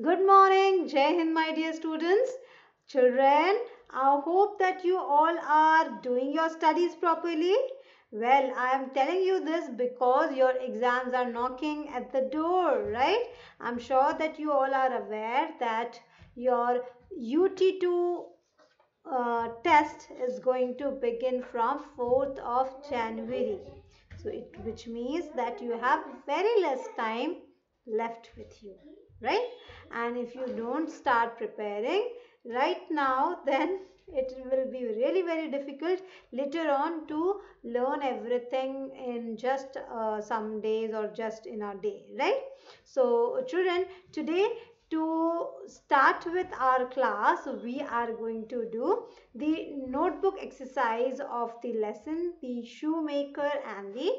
Good morning, Jai Hind, my dear students. Children, I hope that you all are doing your studies properly. Well, I am telling you this because your exams are knocking at the door, right? I'm sure that you all are aware that your UT2 test is going to begin from 4th of January. Which means that you have very less time left with you, right? And if you don't start preparing right now, then it will be really very difficult later on to learn everything in just some days or just in a day, right? So children, today to start with our class, we are going to do the notebook exercise of the lesson, the shoemaker and the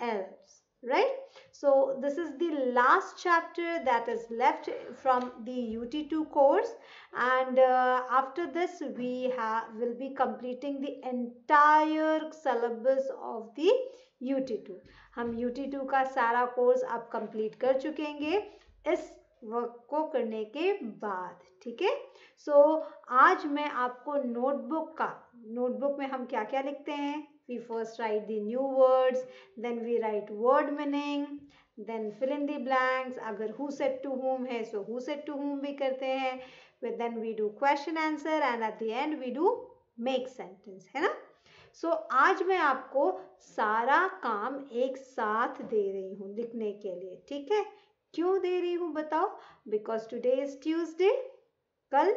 elves, right? So this is the last chapter that is left from the UT2 course, and after this we will be completing the entire syllabus of the UT2. हम UT2 का सारा course अब complete कर चुकेंगे इस work को करने के बाद, ठीक है? सो आज मैं आपको नोटबुक में हम क्या क्या लिखते हैं? We first write the new words, then we write word meaning, then fill in the blanks. अगर who said to whom है, so who said to whom भी करते हैं. Then we do question answer and at the end we do make sentence, है ना? सो आज मैं आपको सारा काम एक साथ दे रही हूँ लिखने के लिए, ठीक है? क्यों दे रही हूँ बताओ? बिकॉज टुडे इज ट्यूसडे, कल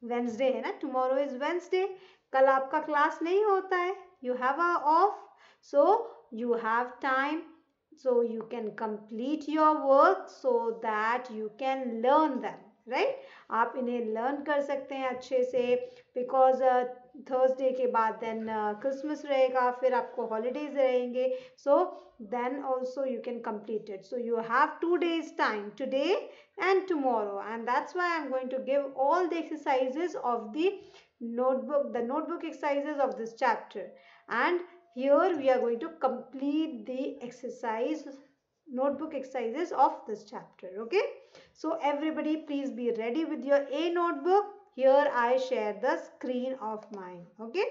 वेंसडे है ना, टुमारो इज वेंसडे, कल आपका क्लास नहीं होता है, you have a of, so you have time, so you can complete your work so that you can learn them, right? आप इन्हें learn कर सकते हैं अच्छे से, because थर्सडे के बाद देन क्रिसमस रहेगा, फिर आपको हॉलीडेज रहेंगे, सो then also you can complete it. So you have 2 days time, today and tomorrow, and that's why I'm going to give all the exercises of the notebook exercises of this chapter, and here we are going to complete the notebook exercises of this chapter, okay? So everybody please be ready with your A notebook. Here I share the screen of mine, okay?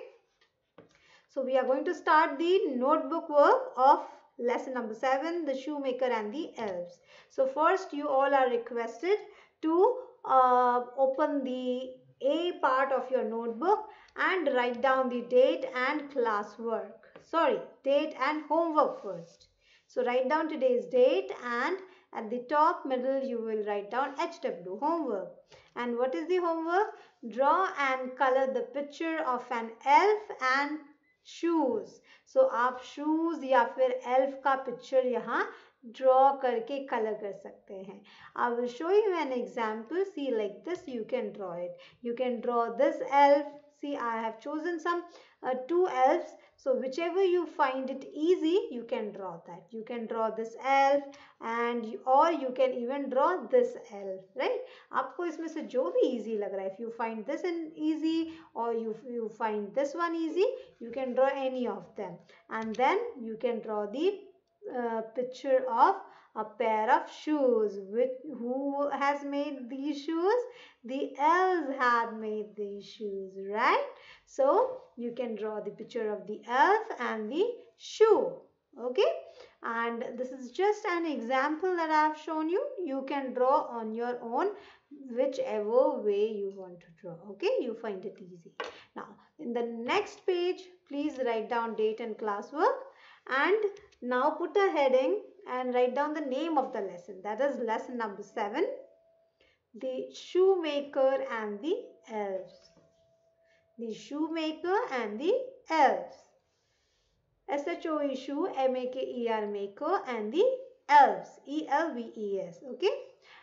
So we are going to start the notebook work of lesson number 7, the shoemaker and the elves. So first you all are requested to open the A part of your notebook and write down the date and classwork. Sorry, date and homework first. So write down today's date, and at the top middle you will write down HW, homework. And what is the homework? Draw and color the picture of an elf and shoes. So आप shoes या फिर elf का picture यहाँ draw करके colour कर सकते हैं. I will show you an example. See, like this you can draw it. You can draw this elf. See, I have chosen some 2 elves. So whichever you find it easy, you can draw that. You can draw this elf, or you can even draw this elf, right? आपको इसमें से जो भी easy लग रहा है, if you find this easy or you find this one easy, you can draw any of them, and then you can draw the picture of a pair of shoes. Who has made these shoes? The elves have made these shoes, right? So you can draw the picture of the elf and the shoe, okay? And this is just an example that I have shown you. You can draw on your own whichever way you want to draw, okay? You find it easy. Now in the next page, please write down date and classwork, and now put a heading and write down the name of the lesson. That is lesson number 7, the shoemaker and the elves. The shoemaker and the elves. SHOE, shoe, MAKER, maker, and the elves, ELVES, okay?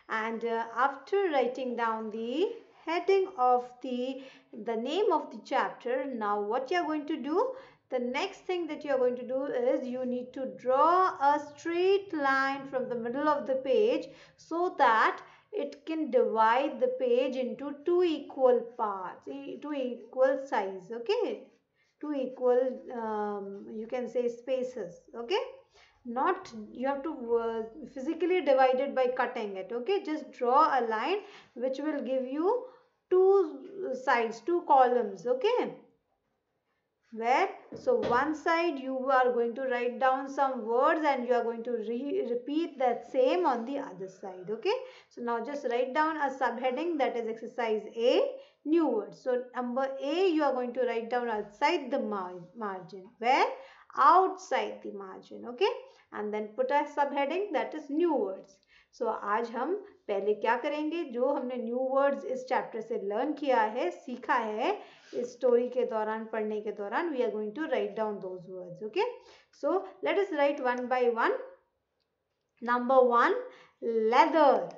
And after writing down the heading of the name of the chapter, now what you are going to do? The next thing that you are going to do is you need to draw a straight line from the middle of the page so that it can divide the page into 2 equal parts, 2 equal size, okay? 2 equal, you can say, spaces, okay? not you have to physically divide it by cutting it. Okay, just draw a line which will give you two sides, two columns. Okay, where so one side you are going to write down some words and you are going to repeat that same on the other side. Okay, so now just write down a subheading, that is exercise A, new words. So number A, you are going to write down outside the margin. Where? Outside the margin. Okay, and then put a subheading, that is new words. सो आज हम पहले क्या करेंगे, जो हमने new words इस chapter से learn किया है, सीखा है इस स्टोरी के दौरान, पढ़ने के दौरान, we are going to write down those words. Okay, so let us write one by one. Number 1, leather.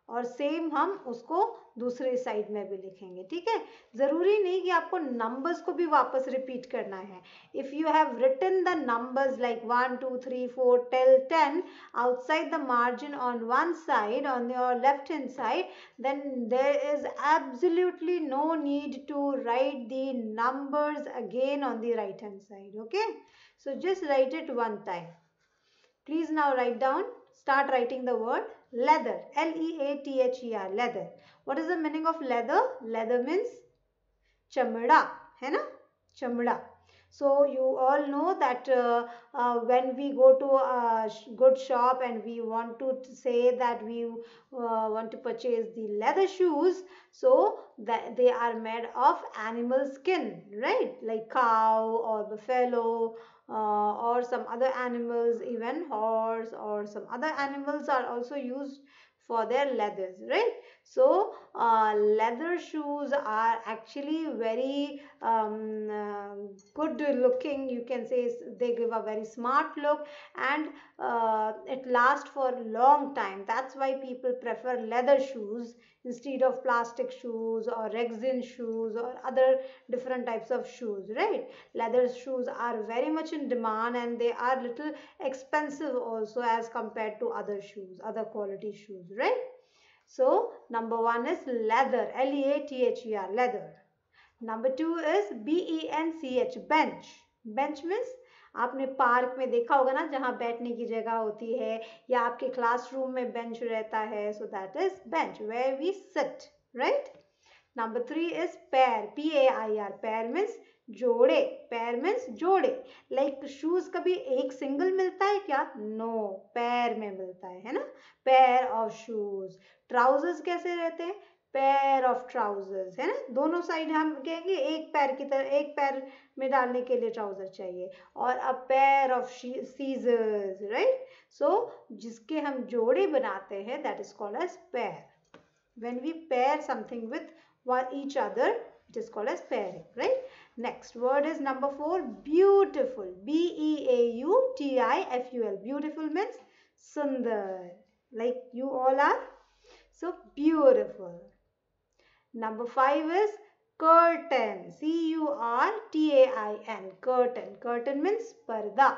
और सेम हम उसको दूसरे साइड में भी लिखेंगे. ठीक है, जरूरी नहीं कि आपको नंबर्स को भी वापस रिपीट करना है. If you have written the numbers like 1 2 3 4 till 10 outside the margin on one side, on your left hand side, then there is absolutely no need to write the numbers again on the right hand side. Okay, so just write it one time. Please now write down, start writing the word leather. Leather, leather. What is the meaning of leather? Leather means chamda, है ना? Chamda. So you all know that when we go to a good shop and we want to say that we want to purchase the leather shoes, so that they are made of animal skin, right? Like cow or buffalo or some other animals, even horse or some other animals are also used for their leathers, right? So leather shoes are actually very good looking, you can say. They give a very smart look, and it lasts for a long time. That's why people prefer leather shoes instead of plastic shoes or resin shoes or other different types of shoes, right? Leather shoes are very much in demand, and they are little expensive also as compared to other shoes, other quality shoes, right? So number 1 is leather, Leather, leather. Number 2 is bench, bench. Bench means आपने park में देखा होगा ना, जहाँ बैठने की जगह होती है, या आपके क्लासरूम में बेंच रहता है. So that is bench, where we sit, right? Number 3 is pair, pair. Pair means जोड़े. पैर मीन्स जोड़े. लाइक शूज कभी एक सिंगल मिलता है क्या? नो, पैर में मिलता है ना? Pair of shoes. ट्राउजर्स कैसे रहते हैं? पैर ऑफ ट्राउजर्स, है ना? दोनों साइड हम कहेंगे एक पैर की तरह, एक पैर में डालने के लिए ट्राउजर चाहिए. और अ पैर ऑफ सीजर्स, राइट? सो जिसके हम जोड़े बनाते हैं, दैट इज कॉल्ड एज पैर. When we pair something with each other, it is called as pairing, right? Next word is number 4, beautiful. Beautiful. Beautiful means sundar, like you all are. So beautiful. Number 5 is curtain. Curtain. Curtain. Curtain means parda,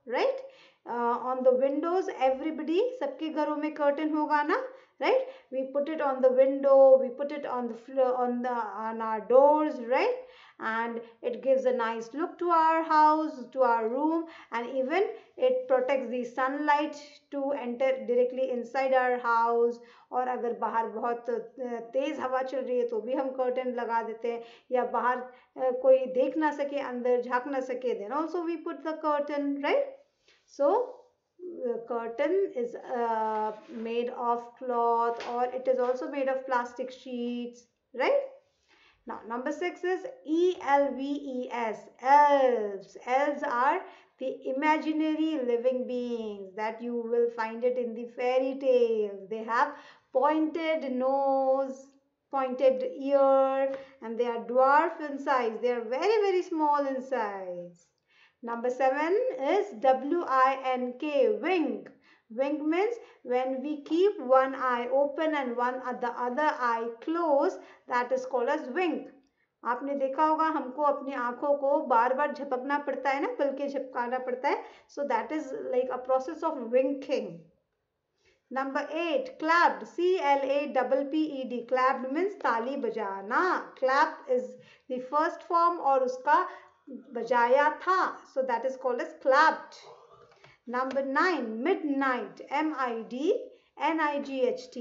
right? On the windows, everybody, सबके घरों में curtain होगा ना, right? We put it on the window, we put it on the floor, on our doors, right? And it gives a nice look to our house, to our room, and even it protects the sunlight to enter directly inside our house. और अगर बाहर बहुत तेज हवा चल रही है तो भी हम कर्टन लगा देते हैं, या बाहर कोई देख ना सके, अंदर झांक ना सके, then also we put the curtain, right? So curtain is made of cloth, or it is also made of plastic sheets, right? Now number 6 is elves. Elves. Elves are the imaginary living beings that you will find it in the fairy tales. They have pointed nose, pointed ear, and they are dwarf in size. They are very, very small in size. Number 7 is wink, wink. Wink means when we keep one eye open and the other eye closed, that is called as wink. आपने देखा होगा हमको अपनी आंखों को बार बार झपकना पड़ता है ना, पल के झपकाना पड़ता है. So that is like a process of winking. Number 8, clapped. CLAPPED. Clapped means ताली बजाना. Clap is the first form और उसका बजाया था. So that is called as clapped. Number 9, midnight. M-I-D-N-I-G-H-T.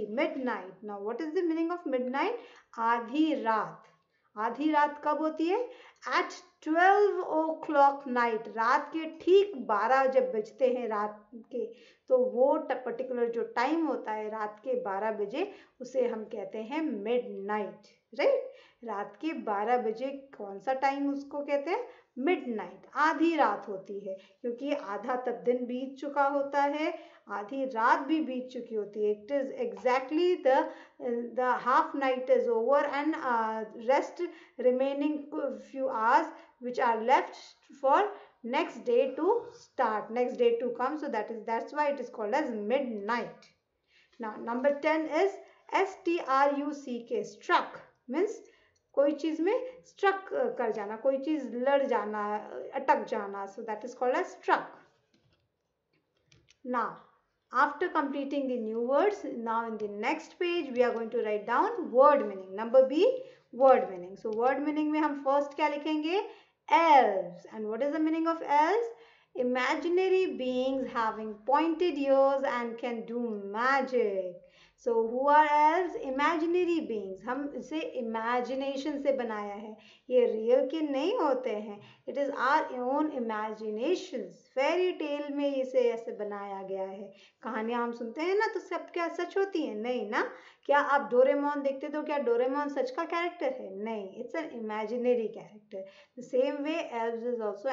Midnight. Now, what is the meaning of midnight? आधी रात. आधी रात कब होती है? At 12 o'clock night. रात के ठीक 12 जब बजते हैं रात के, तो वो पर्टिकुलर जो टाइम होता है रात के 12 बजे, उसे हम कहते हैं मिडनाइट. राइट? रात के 12 बजे कौन सा टाइम उसको कहते हैं? मिडनाइट. आधी रात होती है, क्योंकि आधा तक दिन बीत चुका होता है, आधी रात भी बीत चुकी होती है. It is exactly the half night is over and rest remaining few hours which are left for next day to start, next day to come. So that's why it is called as midnight. Now number 10 is struck. Struck means कोई चीज में struck कर जाना, कोई चीज लड़ जाना, अटक जाना. So that is called as struck. Now after completing the new words, now in the next page we are going to write down word meaning. Number B, word meaning. So word meaning में हम first क्या लिखेंगे? Elves. And what is the meaning of elves? Imaginary beings having pointed ears and can do magic. So who are elves? Imaginary beings. हम इसे imagination से बनाया है, ये real के नहीं होते हैं. It is our own imaginations. Fairy tale में इसे ऐसे बनाया गया है. कहानियां हम सुनते हैं ना, तो सब क्या सच होती हैं? नहीं ना. क्या आप डोरेमोन देखते तो क्या डोरेमोन सच का कैरेक्टर है? नहीं. It's an imaginary character. The same way elves is also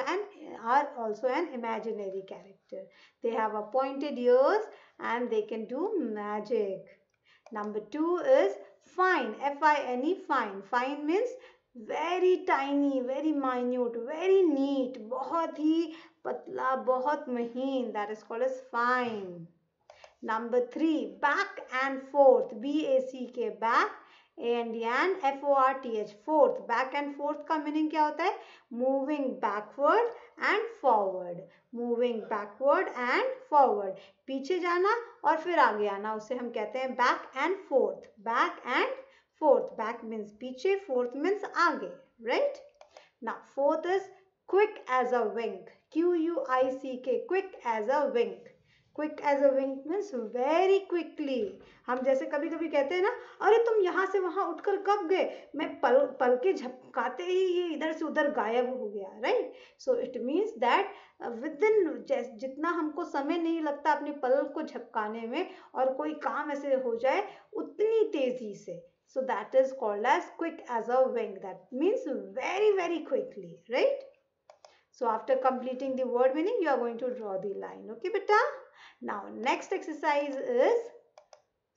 are also an imaginary character. They have a pointed ears and they can do magic. Number 2 is fine. F-I-N-E, fine. Fine means very tiny, very minute, very neat, बहुत ही पतला, बहुत महीन. That is called as fine. Number 3, back and forth. B-A-C-K, back and F-O-R-T-H, forth. Back and forth का meaning क्या होता है? Moving backward and forward. Moving backward and forward. पीछे जाना और फिर आगे आना, उसे हम कहते हैं back and forth. Back and forth. Back means पीछे, forth means आगे. Right? Now fourth is quick as a wink. Q-U-I-C-K, quick as a wink. Quick as a wink means very quickly. हम जैसे कभी कभी कहते हैं ना, अरे तुम यहाँ से वहाँ उठकर कब गए? मैं पल के झपकाते ही ये इधर से उधर गायब हो गया. Right? So it means that within जितना हमको समय नहीं लगता अपने पल को झपकाने में, और कोई काम ऐसे हो जाए उतनी तेजी से. So that is called as quick as a wink. That means very, very quickly. Right? So after completing the word meaning, you are going to draw the line. Okay, beta? Now, next exercise is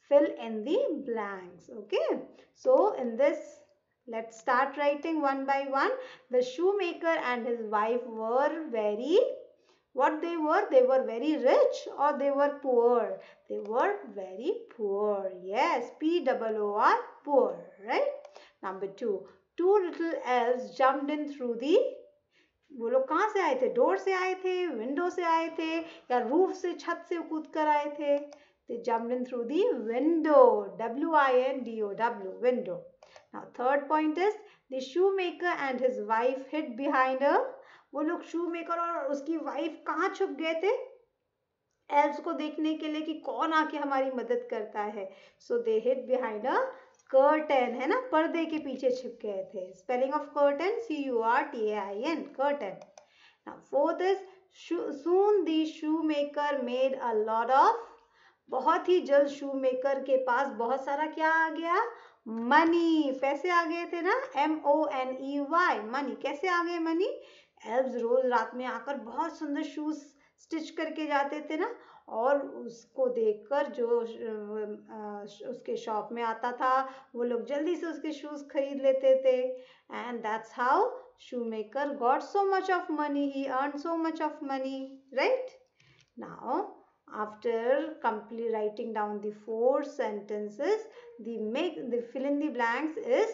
fill in the blanks. Okay? So in this, let's start writing one by one. The shoemaker and his wife were very, what they were? They were very rich or they were poor? They were very poor. Yes, P-O-O-R, poor. Right? Number 2, two little elves jumped in through the, वो लोग कहाँ से आए थे? Door से आए थे, window से आए थे, या रूफ से, छत से कूद कर आए थे? They jumped in through the window. W-I-N-D-O-W, window. Now third point is the shoemaker and his wife hid behind a, वो लोग shoemaker और उसकी wife कहाँ छुप गए थे? elves को देखने के लिए कि कौन आके हमारी मदद करता है. So they hid behind a curtain, है ना, पर्दे के पीछे छिप गए थे. Spelling of curtain C-U-R-T-A-I-N, curtain. Now fourth is soon the shoemaker made a lot of, बहुत ही जल्द shoemaker के पास बहुत सारा क्या आ गया? मनी, पैसे आ गए थे ना. M-O-N-E-Y, money. कैसे आ गए मनी? elves रोज रात में आकर बहुत सुंदर शूज स्टिच करके जाते थे ना, और उसको देखकर जो उसके शॉप में आता था, वो लोग जल्दी से उसके शूज खरीद लेते थे. And that's how shoemaker got so much of money. He earned so much of money. Right? Now after complete writing down the 4 sentences, the fill in the blanks is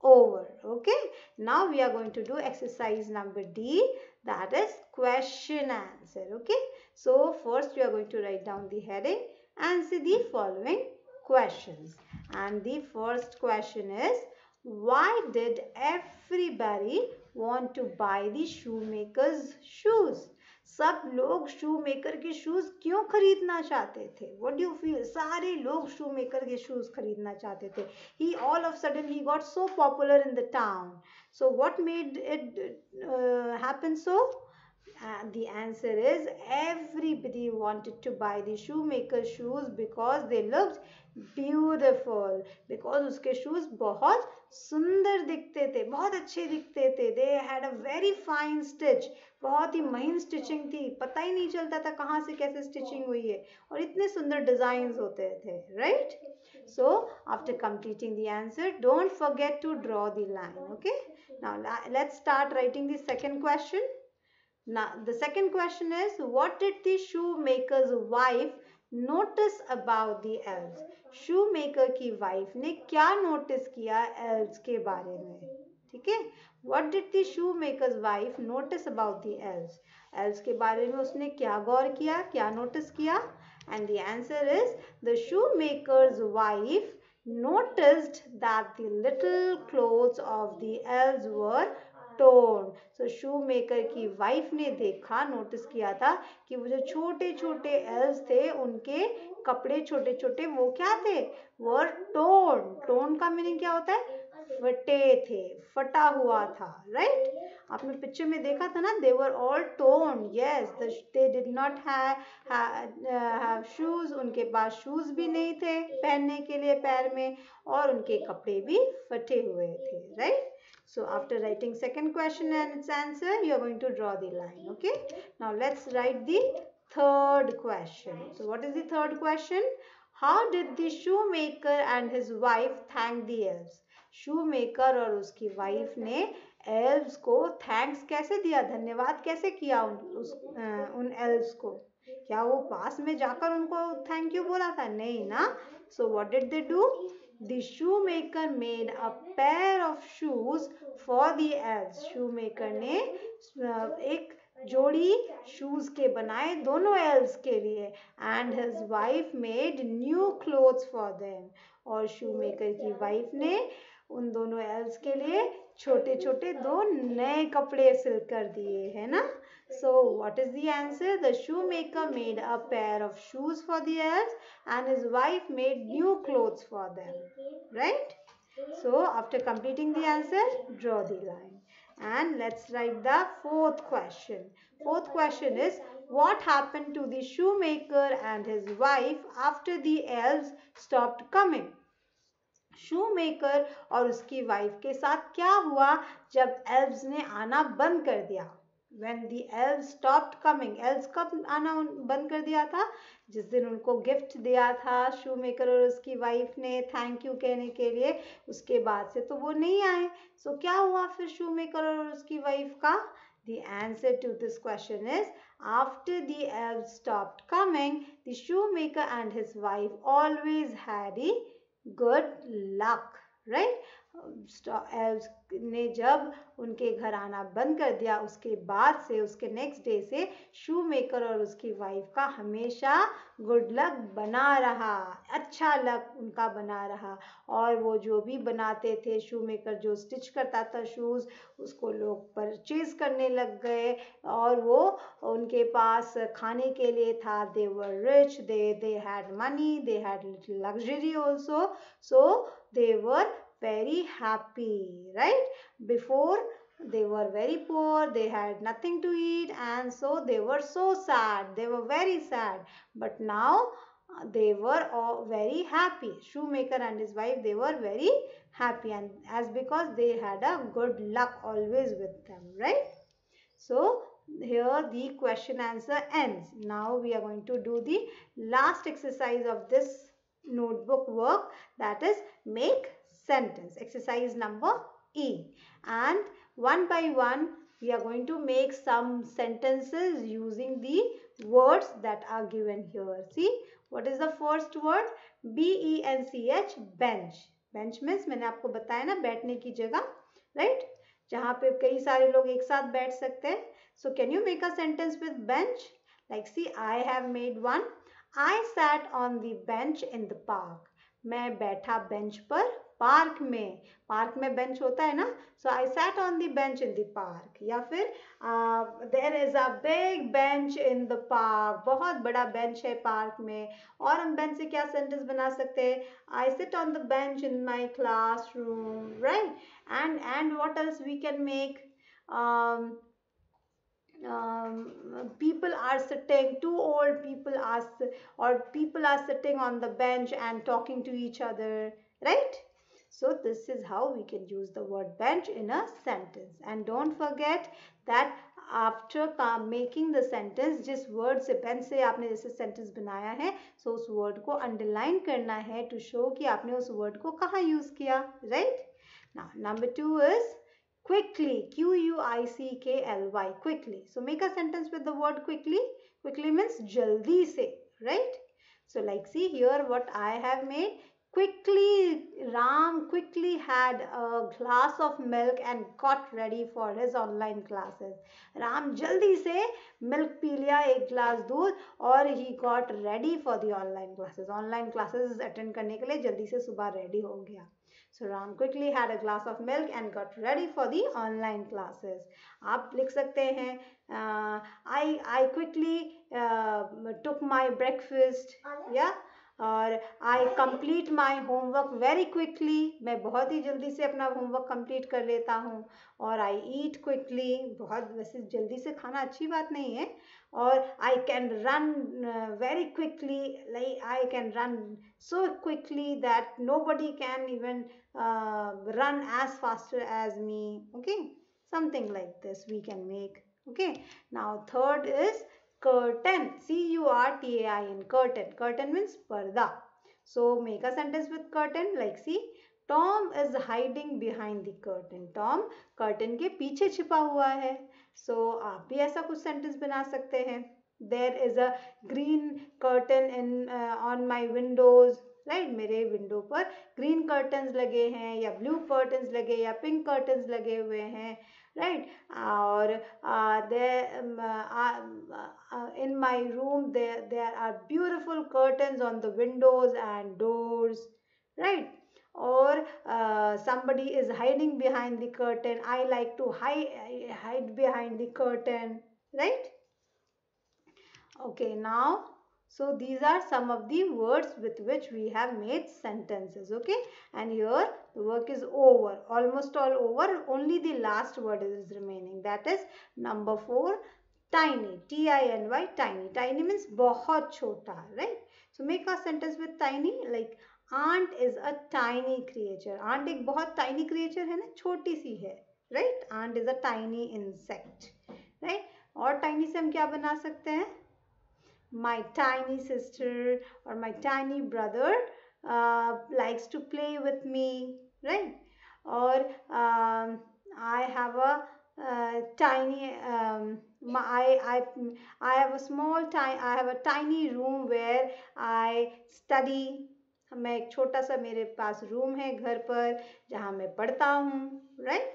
over. Okay? Now we are going to do exercise number D, that is question answer. Okay? So first we are going to write down the heading and see the following questions. And the first question is, why did everybody want to buy the shoemaker's shoes? सब लोग शू maker के shoes क्यों खरीदना चाहते थे? What do you feel? सारे लोग शू maker के शूज खरीदना चाहते थे. He all of sudden he got so popular in the town. So what made it happen so? The answer is everybody wanted to buy the shoemaker shoes because they looked beautiful. Because उसके shoes बहुत सुंदर दिखते थे, बहुत अच्छे दिखते थे. They had a very fine stitch. बहुत ही महीन स्टिचिंग थी, पता ही नहीं चलता था कहाँ से कैसे स्टिचिंग हुई है, और इतने सुंदर डिजाइन होते थे, right? So after completing the answer, don't forget to draw the line. Okay, now let's start writing the second question. Now, the second question is, what did the shoemaker's wife notice about the elves? Shoemaker की wife ने क्या notice किया elves के बारे में? ठीक है? What did the shoemaker's wife notice about the elves? Elves के बारे में उसने क्या गौर किया, क्या notice किया? And the answer is, the shoemaker's wife noticed that the little clothes of the elves were torn. So shoemaker की वाइफ ने देखा, नोटिस किया था कि वो जो छोटे छोटे एल्व्स थे उनके कपड़े छोटे छोटे वो क्या थे, वर टोर्न. टोर्न का मीनिंग क्या होता है? फटे थे, फटा हुआ था, राइट? आपने पिक्चर में देखा था ना, they were all torn. Yes, they did not have shoes. उनके पास शूज भी नहीं थे पहनने के लिए पैर में, और उनके कपड़े भी फटे हुए थे, right? So after writing second question and its answer, you are going to draw the line. Okay. Now let's write the third question. So what is the third question? How did the shoemaker and his wife thank the elves? Shoemaker और उसकी wife ने elves को thanks कैसे दिया, धन्यवाद कैसे किया उन elves को? क्या वो पास में जाकर उनको थैंक यू बोला था? नहीं ना. So what did they do? The shoemaker made a pair of shoes for the elves. Shoemaker ने एक जोड़ी शूज के बनाए दोनों elves के लिए. And his wife made new clothes for them. और shoemaker की wife ने उन दोनों elves के लिए छोटे छोटे दो नए कपड़े सिल कर दिए, है ना? So what is the answer? The shoemaker made a pair of shoes for the elves and his wife made new clothes for them, right? So after completing the answer, draw the line. And let's write the fourth question. Fourth question is, what happened to the shoemaker and his wife after the elves stopped coming? Shoemaker और उसकी wife के साथ क्या हुआ जब elves ने आना बंद कर दिया? When the elves stopped coming. elves कब आना बंद कर दिया था? जिस दिन उनको गिफ्ट दिया था शूमेकर और उसकी वाइफ ने थैंक यू कहने के लिए, उसके बाद से तो वो नहीं आए. सो क्या हुआ फिर शूमेकर और उसकी वाइफ का? The answer to this question is, after the elves stopped coming, the shoemaker and his wife always had a good luck, right? Elves ने जब उनके घर आना बंद कर दिया, उसके बाद से उसके नेक्स्ट डे से शूमेकर और उसकी वाइफ का हमेशा गुड लक बना रहा, अच्छा लक उनका बना रहा. और वो जो भी बनाते थे, शूमेकर जो स्टिच करता था शूज, उसको लोग परचेज करने लग गए, और वो उनके पास खाने के लिए था. They were rich, they had money, they had little luxury also. So they were very happy, right? Before they were very poor, they had nothing to eat, and so they were so sad. They were very sad. But now they were all very happy. Shoemaker and his wife, they were very happy, and as because they had a good luck always with them, right? So here the question answer ends. Now we are going to do the last exercise of this notebook work, that is make sentence. Exercise number E. And one by one we are going to make some sentences using the words that are given here. See, what is the first word? B-E-N-C-H, bench. Bench means मैंने आपको बताया ना, बैठने की जगह, right? जहाँ पे कई सारे लोग एक साथ बैठ सकते हैं. So can you make a sentence with bench? Like see, I have made one. I sat on the bench in the park. मैं बैठा बेंच पर पार्क में बेंच होता है ना, so I sat on the bench in the park. या फिर there is a big bench in the park, बहुत बड़ा बेंच है पार्क में। और हम बेंच से क्या सेंटेंस बना सकते हैं, I sit on the bench in my classroom, right. And what else we can make, people are sitting, two old people are or people are sitting on the bench and talking to each other, right? So this is how we can use the word bench in a sentence. And don't forget that after making the sentence, जिस word से bench से आपने जैसे sentence बनाया है, so उस word को underline करना है to show कि आपने उस word को कहाँ use किया, right? Now number 2 is quickly, Quickly, quickly. So make a sentence with the word quickly. Quickly means jaldi se, right? So like see here what I have made. Quickly, Ram quickly had a glass of milk and got ready for his online classes. Ram jaldi se milk P लिया, एक glass दूध, और he got ready for the online classes. Online classes attend करने के लिए जल्दी से सुबह ready हो गया. So Ram quickly had a glass of milk and got ready for the online classes. आप लिख सकते हैं I quickly took my breakfast, yeah, और I complete my homework very quickly. मैं बहुत ही जल्दी से अपना homework complete कर लेता हूँ. और I eat quickly, बहुत वैसे जल्दी से खाना अच्छी बात नहीं है. और I can run very quickly, like I can run so quickly that nobody can even run as faster as me. Okay, something like this we can make. Okay, now third is curtain, curtain. Curtain means parda. So make a sentence with curtain, like see, Tom is hiding behind the curtain. Tom curtain के पीछे छिपा हुआ है. So आप भी ऐसा कुछ sentence बना सकते हैं. There is a green curtain in on my windows, right मेरे विंडो पर ग्रीन कर्टन्स लगे हैं, या ब्लू कर्टन्स लगे, या पिंक कर्टन्स लगे हुए हैं, राइट. और in my room there are beautiful curtains on the windows and doors, right. Or somebody is hiding behind the curtain, I like to hide behind the curtain, right? Okay, now so these are some of the words with which we have made sentences. Okay, and here the work is over, almost all over. Only the last word is remaining, that is number 4, tiny, Tiny. Tiny means बहुत छोटा, right? So make a sentence with tiny, like aunt is a tiny creature. Aunt एक बहुत tiny creature है ना, छोटी सी है, right? Aunt is a tiny insect, right? और tiny से हम क्या बना सकते हैं, my tiny sister or my tiny brother likes to play with me, right? Or I have a tiny I have a small tiny I have a tiny room where I study. मैं एक छोटा सा मेरे पास room है घर पर जहाँ मैं पढ़ता हूँ, right?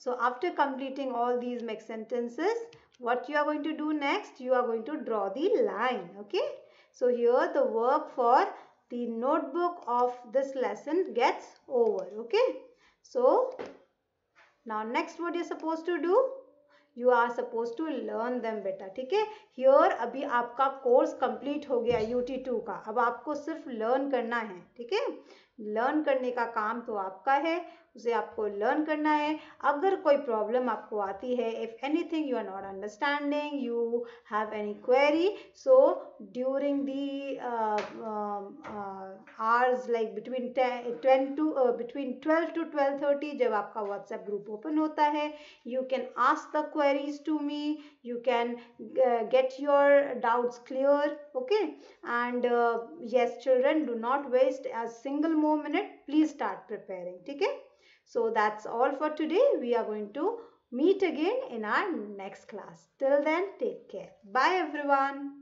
So after completing all these make sentences, what you are going to do next? You are going to draw the line. Okay. So here the work for the notebook of this lesson gets over. Okay. So now next what you are supposed to do? You are supposed to learn them बेटा, ठीक है. Here अभी आपका course complete हो गया UT2 का, अब आपको सिर्फ लर्न करना है, ठीक है. लर्न करने का काम तो आपका है, उसे आपको लर्न करना है. अगर कोई प्रॉब्लम आपको आती है, if anything you are not understanding, you have any query, so during the hours like between 12 to 12:30 जब आपका व्हाट्सएप ग्रुप ओपन होता है, you can ask the queries to me, you can get your doubts clear. Okay, and yes children, do not waste a single more minute, please start preparing, ठीक है. So that's all for today. We are going to meet again in our next class. Till then, take care. Bye everyone.